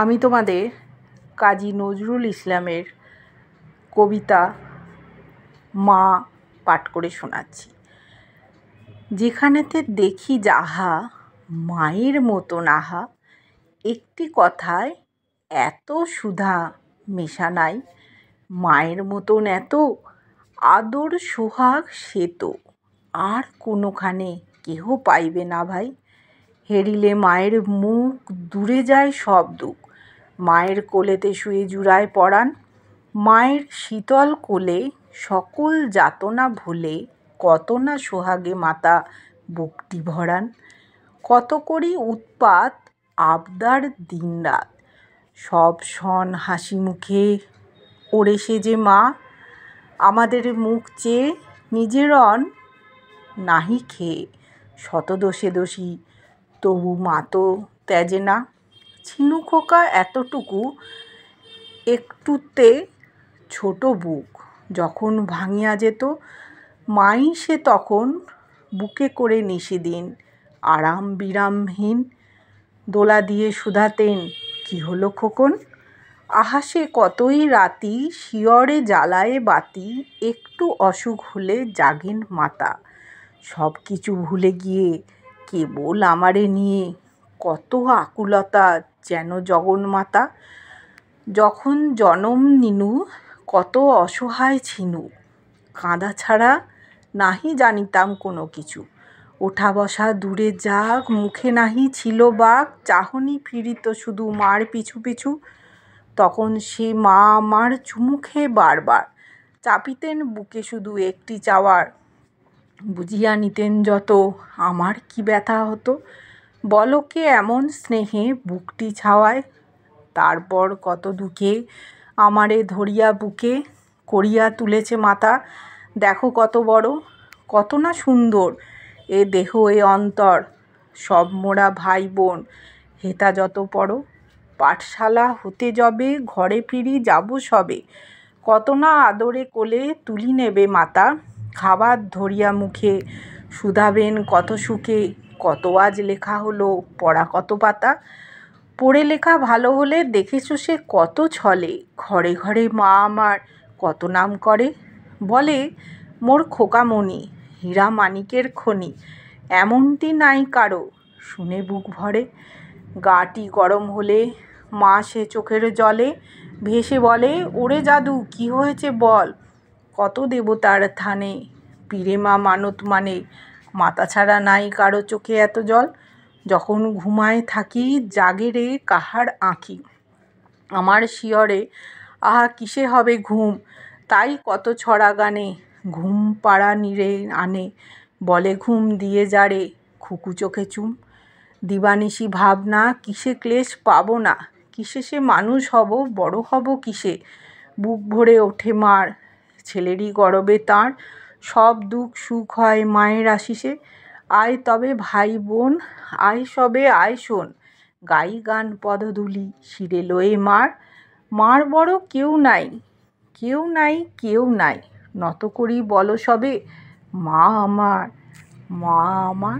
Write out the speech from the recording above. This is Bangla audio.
আমি তোমাদের কাজী নজরুল ইসলামের কবিতা মা পাঠ করে শোনাচ্ছি। যেখানেতে দেখি যাহা মায়ের মতো নাহা, একটি কথায় এত সুধা মেশা নাই। মায়ের মতন এত আদর সোহাগ সে তো আর কোনোখানে কেহ পাইবে না ভাই। হেরিলে মায়ের মুখ দূরে যায় সব দুঃখ, মায়ের কোলেতে শুয়ে জুড়ায় পরাণ। মায়ের শীতল কোলে সকল যাতনা ভুলে, কত না সোহাগে মাতা বুকটি ভরান। কত করি উৎপাত আবদার দিনরাত, সব ক্ষণ হাসি মুখে ওরে সে যে মা। আমাদের মুখ চেয়ে নিজের অন নাহি খেয়ে, শত দোষে দোষী তবু মা তো ত্যাজে না। ছিনু খোকা এতটুকু একটুতে ছোট বুক যখন ভাঙিয়া যেত, মাই সে তখন বুকে করে নিশিদিন আরাম বিরামহীন দোলা দিয়ে শুধাতেন, কি হলো খোকন? আহা সে কতই রাতি শিয়রে জ্বালায় বাতি, একটু অসুখ হলে জাগেন মাতা। সব কিছু ভুলে গিয়ে কেবল আমারে নিয়ে কত আকুলতা যেন জগন্মাতা। যখন জনম নিনু কত অসহায় ছিনু, কাঁদা ছাড়া নাহি জানিতাম কোনো কিছু। ওঠা বসা দূরে যাক, মুখে নাহি ছিল বাক, চাহনি ফিরিত শুধু মার পিছু পিছু। তখন সে মা আমার চুমু খেয়ে বারবার চাপিতেন বুকে শুধু একটি চাওয়ার। বুঝিয়া নিতেন যত আমার কি ব্যথা হতো, বলকে এমন স্নেহে বুকটি ছাওয়ায়। তারপর কত দুঃখে আমারে ধরিয়া বুকে করিয়া তুলেছে মাতা। দেখো কত বড়, কত না সুন্দর এ দেহ এ অন্তর, সব মোরা ভাই বোন হেতা যত পড়। পাঠশালা হতে যবে ঘরে ফিরি যাব সবে, কত না আদরে কোলে তুলি নেবে মাতা। খাবার ধরিয়া মুখে শুধাবেন কত সুখে, কত আজ লেখা হলো পড়া কত পাতা। পড়ে লেখা ভালো হলে দেখেছো সে কত ছলে, ঘরে ঘরে মা আমার কত নাম করে। বলে মোর খোকামণি হীরা মানিকের খনি, এমনটি নাই কারো শুনে বুক ভরে। গাটি গরম হলে মা সে চোখের জলে ভেসে বলে, ওরে জাদু কি হয়েছে বল। কত দেবতার থানে পীরে মা মানত মানে, মাতা ছাড়া নাই কারো চোখে এত জল। যখন ঘুমায় থাকি জাগে রে কাহার আঁখি, আমার শিয়রে আহা কিসে হবে ঘুম। তাই কত ছড়া গানে ঘুম পাড়া নিরে আনে, বলে ঘুম দিয়ে যারে খুকু চোখে চুম। দিবানিশি ভাবনা কিসে ক্লেশ পাবো না, কিসে সে মানুষ হব বড় হব কিসে। বুক ভরে ওঠে মার ছেলেরই গরবে তাঁর, সব দুঃখ সুখ হয় মায়ের আশিসে। আয় তবে ভাই বোন আয় সবে আয় শোন, গাই গান পদধূলি শিরে লয়ে মার। মার বড় কেউ নাই, কেউ নাই, কেউ নাই, নত করি বলো সবে মা আমার, মা আমার।